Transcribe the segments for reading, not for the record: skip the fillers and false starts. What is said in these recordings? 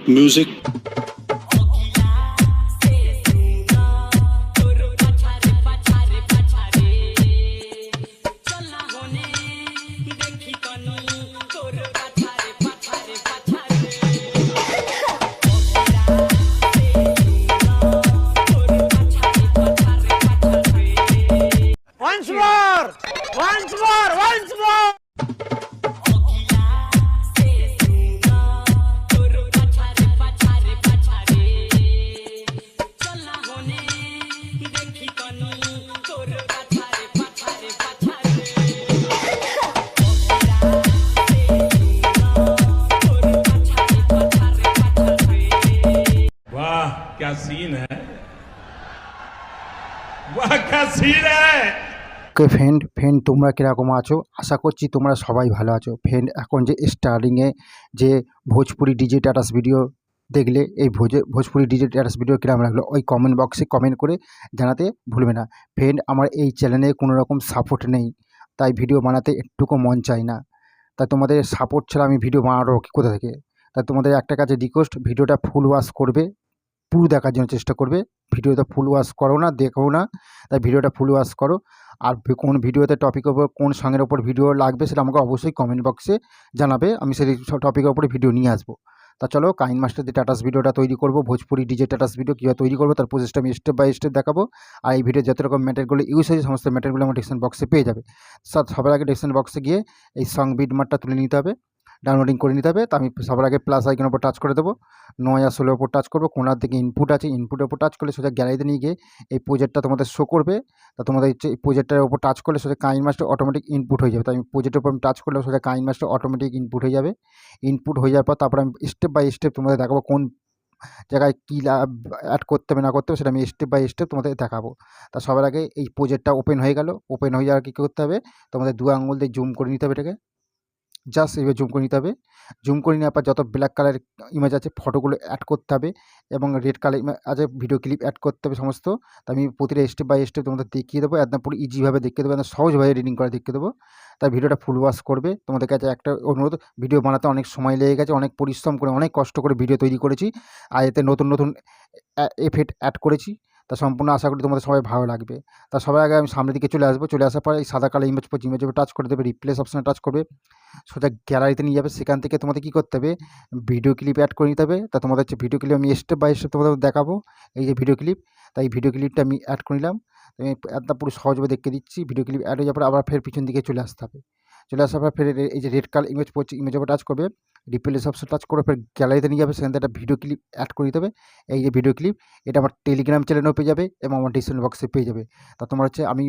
music. Once more! Once more! Once more! वाह क्या scene है, वाह क्या सीन है। ওকে ফ্রেন্ড তোমরা কীরকম আছো? আশা করছি তোমরা সবাই ভালো আছো। ফ্রেন্ড এখন যে স্টার্টিংয়ে যে ভোজপুরি ডিজে স্ট্যাটাস ভিডিও দেখলে, এই ভোজপুরি ডিজে স্ট্যাটাস ভিডিও কীরকম লাগলো ওই কমেন্ট বক্সে কমেন্ট করে জানাতে ভুলবে না। ফ্রেন্ড আমার এই চ্যানেলে কোনো রকম সাপোর্ট নেই, তাই ভিডিও বানাতে একটুকু মন চাই না। তাই তোমাদের সাপোর্ট ছাড়া আমি ভিডিও বানাবো কোথা থেকে? তাই তোমাদের একটা কাছে রিকোয়েস্ট, ভিডিওটা ফুল ওয়াচ করবে, পুরো দেখার জন্য চেষ্টা করবে। ভিডিওটা ফুল ওয়াচ করো না, দেখো না, তাই ভিডিওটা ফুল ওয়াচ করো। আর কোন ভিডিওতে টপিকের উপর, কোন সঙ্গের ওপর ভিডিও লাগবে সেটা আমাকে অবশ্যই কমেন্ট বক্সে জানাবে, আমি সেই সব টপিকের উপরে ভিডিও নিয়ে আসবো। তা চলো কাইন মাস্টার দিয়ে স্ট্যাটাস ভিডিওটা তৈরি করবো, ভোজপুরি ডিজে স্ট্যাটাস ভিডিও কীভাবে তৈরি করবো তার প্রসেসটা আমি স্টেপ বাই স্টেপ দেখাবো। আর এই ভিডিও যত রকম ম্যাটেরিয়ালগুলো ইউজ হয়েছে সমস্ত ম্যাটেরিয়ালগুলো আমার ডিসক্রিপশন বক্সে পেয়ে যাবে। সবার আগে ডিসক্রিপশন বক্সে গিয়ে এই সং বিট মারটা তুলে নিতে হবে, ডাউনলোডিং করে নিতে হবে। তো আমি সবার আগে প্লাস আইকনের উপর টাচ করে দেবো, 9 আর 16 উপর টাচ করবো। কোনার দিকে ইনপুট আছে, ইনপুটের উপর টাচ করলে সোজা গ্যালারিতে নিয়ে গিয়ে এই প্রজেক্টটা তোমাদের শো করবে। তা তোমাদের হচ্ছে এই প্রজেক্টের উপর টাচ করলে সোজা কাইন মাস্টার অটোমেটিক ইনপুট হয়ে যাবে। তো আমি প্রজেক্টের উপর আমি টাচ করলে সোজা কাইন মাস্টার অটোমেটিক ইনপুট হয়ে যাবে। ইনপুট হয়ে যাওয়ার পর তারপর আমি স্টেপ বাই স্টেপ তোমাদের দেখাবো কোন জায়গায় কী অ্যাড করতে হবে না করতে হবে, সেটা আমি স্টেপ বাই স্টেপ তোমাদের দেখাবো। তা সবার আগে এই প্রজেক্টটা ওপেন হয়ে গেল। ওপেন হয়ে যাওয়ার কী করতে হবে, তোমাদের 2 আঙুল দিয়ে জুম করে নিতে হবে, এটাকে জাস্ট এইভাবে জুম করে নিতে হবে। জুম করে নেওয়ার পর যত ব্ল্যাক কালার ইমেজ আছে ফটোগুলো অ্যাড করতে হবে, এবং রেড কালার আছে ভিডিও ক্লিপ অ্যাড করতে হবে সমস্ত। তো আমি প্রতিটা স্টেপ বাই স্টেপ তোমাদের দেখিয়ে দেবো, একদম পুরো ইজিভাবে দেখিয়ে দেবো, একদম সহজভাবে এডিটিং করে দেখিয়ে দেবো। তাই ভিডিওটা ফুল ওয়াচ করবে। তোমাদের কাছে একটা অনুরোধ, ভিডিও বানাতে অনেক সময় লেগে গেছে, অনেক পরিশ্রম করে অনেক কষ্ট করে ভিডিও তৈরি করেছি, আর এতে নতুন নতুন এফেক্ট অ্যাড করেছি। তা সম্পূর্ণ আশা করি তোমাদের সবাই ভালো লাগবে। তা সবার আগে আমি সামনের দিকে চলে আসবো। চলে আসার পর এই সাদা কালার ইমেজ পড়ছে, ইমেজের উপর টাচ করে দেবে, রিপ্লেস অপশানে টাচ করবে, সোজা গ্যালারিতে নিয়ে যাবে। সেখান থেকে তোমাদের কী করতে হবে, ভিডিও ক্লিপ অ্যাড করে নিতে হবে। তা তোমাদের হচ্ছে ভিডিও ক্লিপ আমি স্টেপ বাই স্টেপ তোমাদের দেখাবো। এই যে ভিডিও ক্লিপ, তাই ভিডিও ক্লিপটা আমি অ্যাড করে নিলাম। আমি একদম পুরো সহজভাবে দেখে দিচ্ছি। ভিডিও ক্লিপ অ্যাড হয়ে যাওয়ার পর আবার ফের পিছন দিকে চলে আসতে হবে। চলে আসার পর ফের এই যে রেড কালার ইমেজ পড়ছে, ইমেজের উপর টাচ করবে, রিপ্লেস অপশন টাচ করে ফের গ্যালারিতে নিয়ে যাবে। সেখান থেকে একটা ভিডিও ক্লিপ অ্যাড করে দিতে হবে। এই যে ভিডিও ক্লিপ, এটা আমার টেলিগ্রাম চ্যানেলেও পেয়ে যাবে এবং আমার ডিসক্রিপশন বক্সে পেয়ে যাবে। তা তোমার হচ্ছে আমি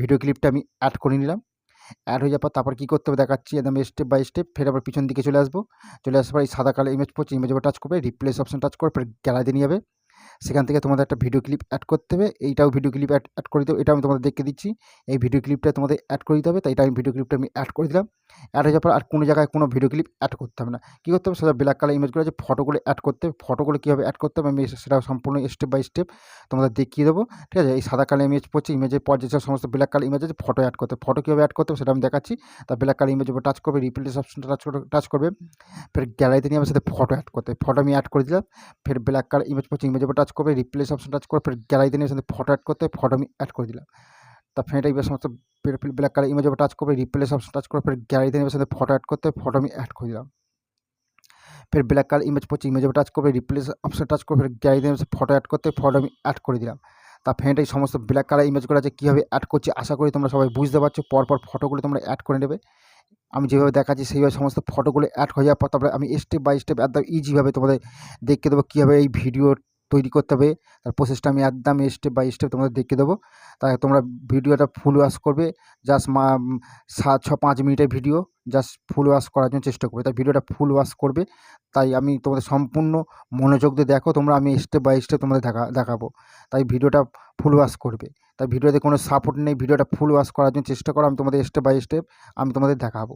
ভিডিও ক্লিপটা আমি অ্যাড করে নিলাম। অ্যাড হয়ে যাওয়ার পর তারপর কী করতে হবে দেখাচ্ছি একদম স্টেপ বাই স্টেপ। ফের আবার পিছন দিকে চলে আসবো। চলে আসার পর এই সাদা কালার ইমেজ পড়ছে, ইমেজের উপর টাচ করবে, রিপ্লেস অপশন টাচ করে ফের গ্যালারিতে নিয়ে যাবে। সেখান থেকে তোমাদের একটা ভিডিও ক্লিপ অ্যাড করতে হবে। এইটাও ভিডিও ক্লিপ অ্যাড করে দিতে হবে। এটা আমি তোমাদের দেখে দিচ্ছি। এই ভিডিও ক্লিপটা তোমাদের অ্যাড করে দিতে হবে। তাই এটা আমি ভিডিও ক্লিপটা আমি অ্যাড করে দিলাম। অ্যাড হয়ে যাওয়ার পর আর কোনো জায়গায় কোনো ভিডিও ক্লিপ অ্যাড করতে হবে না। কী করতে হবে, সেটা ব্ল্যাক কালার ইমেজগুলো আছে ফটোগুলো অ্যাড করতে হবে। ফটোগুলো কীভাবে অ্যাড করতে হবে আমি সেটা সম্পূর্ণ স্টেপ বাই স্টেপ তোমাদের দেখিয়ে দেবো। ঠিক আছে, এই সাদা কালার ইমেজ পড়ছে, ইমেজের পর যেসব সমস্ত ব্ল্যাক কালার ইমেজ আছে ফটো অ্যাড করতে হবে। ফটো কীভাবে অ্যাড করতে হবে সেটা আমি দেখাচ্ছি। তা ব্ল্যাক কালার ইমেজের উপর টাচ করবে, রিপ্লেস অপশনটা টাচ করবে, ফের গ্যালারিতে নিয়ে আমার সাথে ফটো অ্যাড করতে হবে। ফটো আমি অ্যাড করে দিলাম। ফের ব্ল্যাক কালার ইমেজ পড়ছে, ইমেজের উপর টাচ করবে, রিপ্লেস অপশন টাচ করে ফের গ্যালারিতে নিয়ে সাথে ফটো অ্যাড করতে হবে। ফটো আমি অ্যাড করে দিলাম। তা ফ্রেন্ড এই সমস্ত ব্ল্যাক কালার ইমেজের উপর টাচ করবে, রিপ্লেস অপশন টাচ করে ফের গ্যালারিতে নিয়ে সাথে ফটো অ্যাড করতে হবে। ফটো আমি অ্যাড করে দিলাম। ফের ব্ল্যাক কালার ইমেজ পড়ছে, ইমেজের উপর টাচ করবে, রিপ্লেস অপশন টাচ করে ফের গ্যালারিতে নিয়ে ফটো অ্যাড করতে হবে। ফটো আমি অ্যাড করে দিলাম। তা ফ্রেন্ড এই সমস্ত ব্ল্যাক কালার ইমেজগুলো আছে কীভাবে অ্যাড করছি আশা করি তোমরা সবাই বুঝতে পারছো। পরপর ফটোগুলো তোমরা অ্যাড করে নেবে। আমি যেভাবে দেখাচ্ছি সেইভাবে সমস্ত ফটোগুলো অ্যাড হয়ে যাওয়ার পর তারপরে আমি স্টেপ বাই স্টেপ একদম ইজিভাবে তোমাদের দেখিয়ে দেবো কীভাবে এই ভিডিও তৈরি করতে হবে। তার প্রসেসটা আমি একদম স্টেপ বাই স্টেপ তোমাদের দেখিয়ে দেবো। তাই তোমরা ভিডিওটা ফুল ওয়াচ করবে। জাস্ট 5 মিনিটের ভিডিও, জাস্ট ফুল ওয়াচ করার জন্য চেষ্টা করবে। তাই ভিডিওটা ফুল ওয়াচ করবে। তাই আমি তোমাদের সম্পূর্ণ মনোযোগ দিয়ে দেখো তোমরা, আমি স্টেপ বাই স্টেপ তোমাদের দেখাবো। তাই ভিডিওটা ফুল ওয়াচ করবে। তাই ভিডিওতে কোনো সাপোর্ট নেই, ভিডিওটা ফুল ওয়াচ করার জন্য চেষ্টা করো। আমি তোমাদের স্টেপ বাই স্টেপ আমি তোমাদের দেখাবো।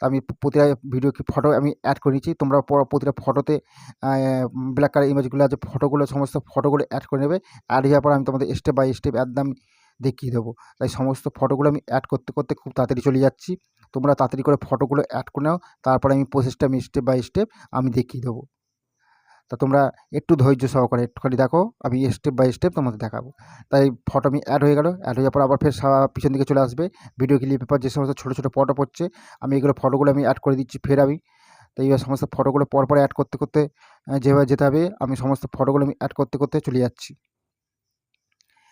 তা আমি প্রতিটা ভিডিও ফটো আমি অ্যাড করে নিচ্ছি। তোমরা প্রতিটা ফটোতে ব্ল্যাক কালার ইমেজগুলো আছে ফটোগুলো সমস্ত ফটোগুলো অ্যাড করে নেবে। অ্যাড হওয়ার পর আমি তোমাদের স্টেপ বাই স্টেপ একদম দেখিয়ে দেবো। তাই সমস্ত ফটোগুলো আমি অ্যাড করতে করতে খুব তাড়াতাড়ি চলে যাচ্ছি। তোমরা তাড়াতাড়ি করে ফটোগুলো অ্যাড করে নাও। তারপরে আমি প্রসেসটা আমি স্টেপ বাই স্টেপ আমি দেখিয়ে দেবো। তা তোমরা একটু ধৈর্য সহকারে একটুখানি দেখো, আমি স্টেপ বাই স্টেপ তোমাদের দেখাবো। তাই ফটো আমি অ্যাড হয়ে গেল, অ্যাড হয়ে যাওয়ার পর আবার ফের পিছন দিকে চলে আসবে ভিডিও ক্লিপের পর যে সমস্ত ছোটো ছোটো ফটো পড়ছে, আমি এগুলো ফটোগুলো আমি অ্যাড করে দিচ্ছি ফের আমি। তো এইবার সমস্ত ফটোগুলো পরপর অ্যাড করতে করতে যেভাবে যেতে হবে, আমি সমস্ত ফটোগুলো আমি অ্যাড করতে করতে চলে যাচ্ছি।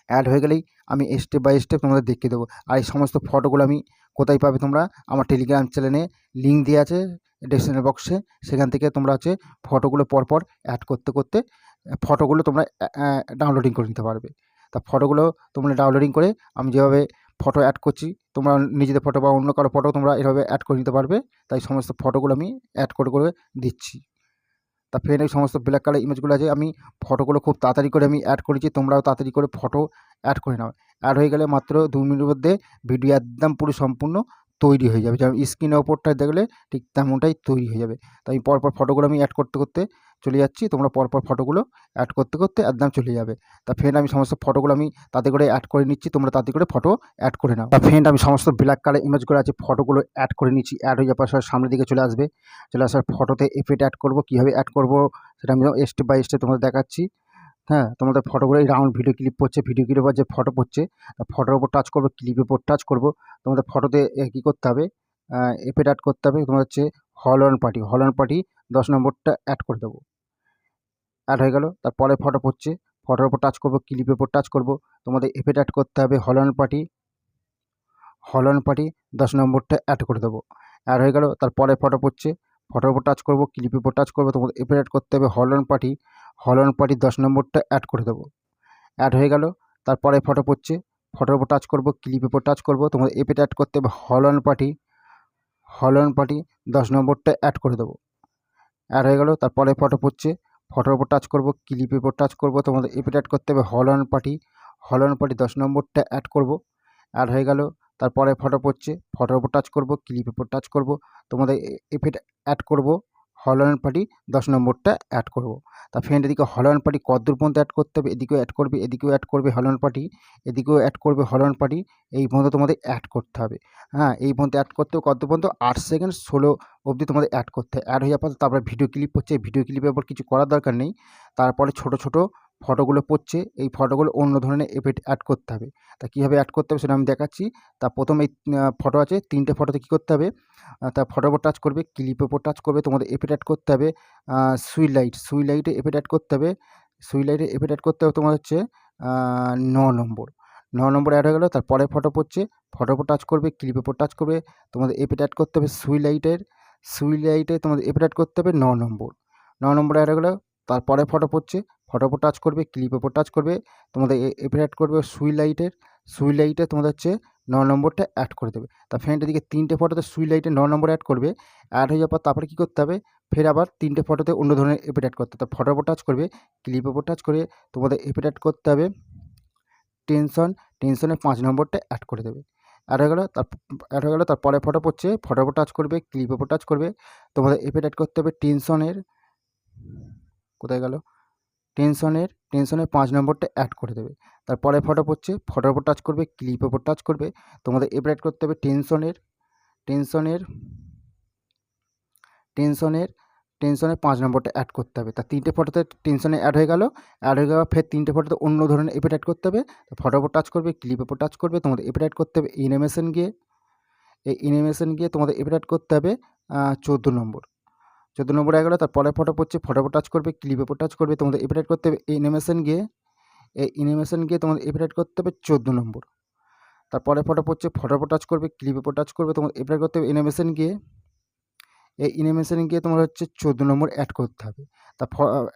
অ্যাড হয়ে গেলেই আমি স্টেপ বাই স্টেপ তোমাদের দেখিয়ে দেবো। আর এই সমস্ত ফটোগুলো আমি কোথায় পাবে তোমরা, আমার টেলিগ্রাম চ্যানেলে লিঙ্ক দেওয়া আছে ডেসক্রিপশন বক্সে, সেখান থেকে তোমরা হচ্ছে ফটোগুলো পরপর অ্যাড করতে করতে ফটোগুলো তোমরা ডাউনলোডিং করে নিতে পারবে। তা ফটোগুলো তোমরা ডাউনলোডিং করে আমি যেভাবে ফটো অ্যাড করছি, তোমরা নিজেদের ফটো বা অন্য কারো ফটো তোমরা এভাবে অ্যাড করে নিতে পারবে। তাই সমস্ত ফটোগুলো আমি অ্যাড করে করে দিচ্ছি। তা ফ্রেন্ড, এই সমস্ত ব্ল্যাক কালার ইমেজগুলো আছে, আমি ফটোগুলো খুব তাড়াতাড়ি করে আমি অ্যাড করেছি, তোমরাও তাড়াতাড়ি করে ফটো অ্যাড করে নাও। অ্যাড হয়ে গেলে মাত্র 2 মিনিটের মধ্যে ভিডিও একদম পুরো সম্পূর্ণ তৈরি হয়ে যাবে, যেমন স্ক্রিনের ওপরটা দেখলে ঠিক তেমনটাই তৈরি হয়ে যাবে। তো আমি পরপর ফটোগুলো আমি অ্যাড করতে করতে চলে যাচ্ছি, তোমরা পরপর ফটোগুলো অ্যাড করতে করতে একদম চলে যাবে। তা ফ্রেন্ড, আমি সমস্ত ফটোগুলো আমি তাতে করে অ্যাড করে নিচ্ছি, তোমরা তাতে করে ফটো অ্যাড করে নাও। তা ফ্রেন্ড, আমি সমস্ত ব্ল্যাক কালার ইমেজগুলো আছে ফটোগুলো অ্যাড করে নিচ্ছি। অ্যাড হয়ে যাওয়ার পর সামনের দিকে চলে আসবে, চলে আসার ফটোতে এফেক্ট অ্যাড করবো, কীভাবে অ্যাড করবো সেটা আমি স্টেপ বাই স্টেপ তোমাদের দেখাচ্ছি। হ্যাঁ, তোমাদের ফটোগুলো এই রাউন্ড ভিডিও ক্লিপ পড়ছে, ভিডিও ক্লিপের যে ফটো পড়ছে, ফটোর ওপর টাচ করবো, ক্লিপের উপর টাচ করবো। তোমাদের ফটোতে কী করতে হবে, এফেক্ট অ্যাড করতে হবে। তোমার হচ্ছে হল অন পার্টি 10 নম্বরটা অ্যাড করে দেবো। অ্যাড হয়ে গেল, তারপরে ফটো পড়ছে, ফটোর ওপর টাচ করবো, ক্লিপের উপর টাচ করবো। তোমাদের এফেক্ট অ্যাড করতে হবে হল অন পার্টি 10 নম্বরটা অ্যাড করে দেবো। অ্যাড হয়ে গেল, তারপরে ফটো পড়ছে, ফটোর উপর টাচ করবো, ক্লিপের উপর টাচ করবো। তোমাদের এফেক্ট অ্যাড করতে হবে হল অন পার্টি 10 নম্বরটা অ্যাড করে দেবো। অ্যাড হয়ে গেল, তারপরে ফটো পড়ছে, ফটোর উপর টাচ করবো, ক্লিপের উপর টাচ করবো। তোমাদের এফেক্ট অ্যাড করতে হবে হল অন পার্টি 10 নম্বরটা অ্যাড করে দেবো। অ্যাড হয়ে গেল, তারপরে ফটো পড়ছে, ফটোর উপর টাচ করবো, ক্লিপের উপর টাচ করবো। তোমাদের এফেক্ট অ্যাড করতে হবে হল অন পার্টি 10 নম্বরটা অ্যাড করবো। অ্যাড হয়ে গেল, তারপরে ফটো পড়ছে, ফটোর উপর টাচ করবো, ক্লিপের উপর টাচ করবো। তোমাদের এফেক্ট অ্যাড করবো হল অন পার্টি 10 নম্বরটা অ্যাড করবো। তা ফ্রেন্ড, এদিকে হল অন পার্টি কতদূর পর্যন্ত অ্যাড করতে হবে, এদিকেও অ্যাড করবে, এদিকেও অ্যাড করবে হল অন পার্টি, এদিকেও অ্যাড করবে হল অন পার্টি। এই পর্যন্ত তোমাদের অ্যাড করতে হবে। হ্যাঁ, এই পর্যন্ত অ্যাড করতে কত পর্যন্ত 8 সেকেন্ড 16 অবধি তোমাদের অ্যাড করতে হয়। অ্যাড হয়ে যাওয়ার পর তারপরে ভিডিও ক্লিপ হচ্ছে, ভিডিও ক্লিপের উপর কিছু করার দরকার নেই। তারপরে ছোটো ছোটো ফটোগুলো পড়ছে, এই ফটোগুলো অন্য ধরনের এফেক্ট অ্যাড করতে হবে। তা কীভাবে অ্যাড করতে হবে সেটা আমি দেখাচ্ছি। তা প্রথমে ফটো আছে 3টে ফটোতে কী করতে হবে, তা ফটোর উপর টাচ করবে, ক্লিপের উপর টাচ করবে। তোমাদের এফেক্ট অ্যাড করতে হবে সুই লাইটে এফেক্ট অ্যাড করতে হবে। এফেক্ট অ্যাড করতে হবে তোমার হচ্ছে 9 নম্বর অ্যাড হয়ে গেলো। তারপরে ফটো পড়ছে, ফটোর উপর টাচ করবে, ক্লিপের উপর টাচ করবে। তোমাদের এফেক্ট অ্যাড করতে হবে সুই লাইটে তোমাদের এফেক্ট অ্যাড করতে হবে 9 নম্বর অ্যাড হয়ে গেলো। তারপরে ফটো পড়ছে, ফটোর উপর টাচ করবে, ক্লিপের উপর টাচ করবে। তোমাদের এফেক্ট অ্যাড করবে সুই লাইটে তোমাদের হচ্ছে 9 নম্বরটা অ্যাড করে দেবে। তা ফ্রেন্ড, এদিকে 3টে ফটোতে সুই লাইটে 9 নম্বর অ্যাড করবে। অ্যাড হয়ে যাওয়ার পর তারপরে কী করতে হবে, ফের আবার 3টে ফটোতে অন্য ধরনের এফেক্ট অ্যাড করতে হবে। তা ফটোর উপর টাচ করবে, ক্লিপের উপর টাচ করে তোমাদের এফেক্ট অ্যাড করতে হবে টেনশনের 5 নম্বরটা অ্যাড করে দেবে। অ্যাড হয়ে গেলো, তারপরে ফটো পড়ছে, ফটোর উপর টাচ করবে, ক্লিপের উপর টাচ করবে। তোমাদের এফেক্ট অ্যাড করতে হবে কোথায় গেল, টেনশনের 5 নম্বরটা অ্যাড করে দেবে। তারপরে ফটো পড়ছে, ফটোর উপর টাচ করবে, ক্লিপের উপর টাচ করবে। তোমাদের এফেক্ট অ্যাড করতে হবে টেনশনের 5 নম্বরটা অ্যাড করতে হবে। তা 3টে ফটোতে টেনশনে অ্যাড হয়ে গেল। ফের 3টে ফটোতে অন্য ধরনের এফেক্ট অ্যাড করতে হবে। ফটোর উপর টাচ করবে, ক্লিপের উপর টাচ করবে। তোমাদের এফেক্ট অ্যাড করতে হবে অ্যানিমেশন গিয়ে তোমাদের এফেক্ট অ্যাড করতে হবে 14 নম্বর হয়ে গেলো। তারপরে ফটো পড়ছে, ফটোর উপর টাচ করবে, ক্লিপের উপর টাচ করবে। তোমাদের এফেক্ট অ্যাড করতে হবে অ্যানিমেশন গিয়ে তোমাদের এফেক্ট অ্যাড করতে হবে 14 নম্বর। তারপরে ফটো পড়ছে, ফটোর উপর টাচ করবে, ক্লিপের উপর টাচ করবে। তোমাদের এফেক্ট অ্যাড করতে হবে অ্যানিমেশন গিয়ে তোমার হচ্ছে 14 নম্বর অ্যাড করতে হবে। তা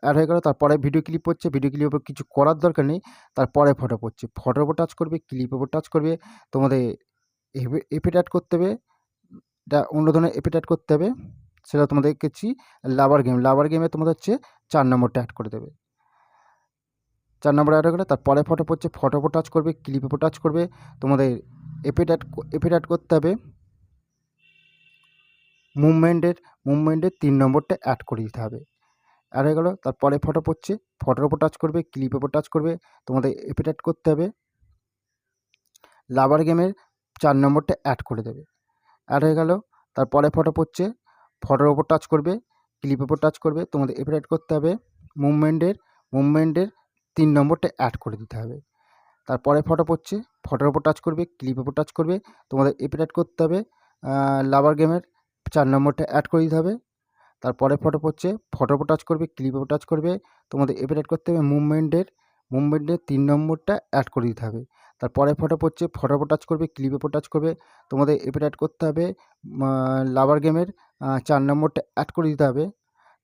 অ্যাড হয়ে গেলো। তারপরে ভিডিও ক্লিপ পড়ছে, ভিডিও ক্লিপের উপর কিছু করার দরকার নেই। তারপরে ফটো পড়ছে, ফটোর উপর টাচ করবে, ক্লিপের উপর টাচ করবে। তোমাদের এফেক্ট অ্যাড করতে হবে, এটা অন্য ধরনের এফেক্ট অ্যাড করতে হবে, সেটা তোমাদের দেখেছি। লাভার গেমে তোমাদের হচ্ছে 4 নম্বরটা অ্যাড করে দেবে। 4 নম্বর অ্যাড হয়ে গেলে, তারপরে ফটো পড়ছে, ফটোর উপর টাচ করবে, ক্লিপের উপর টাচ করবে। তোমাদের এফেক্ট অ্যাড করতে হবে মুভমেন্টের 3 নম্বরটা অ্যাড করে দিতে হবে। অ্যাড হয়ে গেলো। তারপরে ফটো পড়ছে, ফটোর উপর টাচ করবে, ক্লিপের উপর টাচ করবে। তোমাদের এফেক্ট অ্যাড করতে হবে লাভার গেমের 4 নম্বরটা অ্যাড করে দেবে। অ্যাড হয়ে গেল। তারপরে ফটো পড়ছে, ফটোর উপর টাচ করবে, ক্লিপের উপর টাচ করবে। তোমাদের এফেক্ট অ্যাড করতে হবে মুভমেন্টের 3 নম্বরটা অ্যাড করে দিতে হবে। তারপরে ফটো পড়ছে, ফটোর ওপর টাচ করবে, ক্লিপের ওপর টাচ করবে, তোমাদের এপিট অ্যাড করতে হবে। লাভার গেমের 4 নম্বরটা অ্যাড করে দিতে হবে। তারপরে ফটো পড়ছে, ফটোর ওপর টাচ করবে, ক্লিপের ওপর টাচ করবে, তোমাদের এপিট অ্যাড করতে হবে। মুভমেন্টের 3 নম্বরটা অ্যাড করে দিতে হবে। তারপরে ফটো পড়ছে, ফটোর ওপর টাচ করবে, ক্লিপের ওপর টাচ করবে, তোমাদের এপিট অ্যাড করতে হবে। লাভার গেমের 4 নম্বরটা অ্যাড করে দিতে হবে।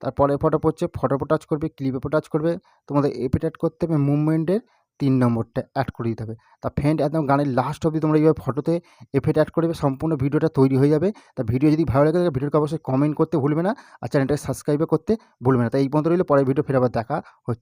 তারপরে ফটো পড়ছে, ফটোর ওপর টাচ করবে, ক্লিপের ওপর টাচ করবে, তোমাদের এপিট অ্যাড করতে হবে। মুভমেন্টের 3 নম্বরটা অ্যাড করে দিতে হবে। তা ফ্রেন্ড, একদম গানের লাস্ট অবধি তোমরা এইভাবে ফটোতে এফেক্ট অ্যাড করবে, সম্পূর্ণ ভিডিওটা তৈরি হয়ে যাবে। তা ভিডিও যদি ভালো লাগে থাকে ভিডিওকে অবশ্যই কমেন্ট করতে ভুলবে না, আর চ্যানেলটাকে সাবস্ক্রাইব করতে ভুলবে না। তাই এই পর্যন্ত রইল, পরের ভিডিও ফের আবার দেখা হচ্ছে।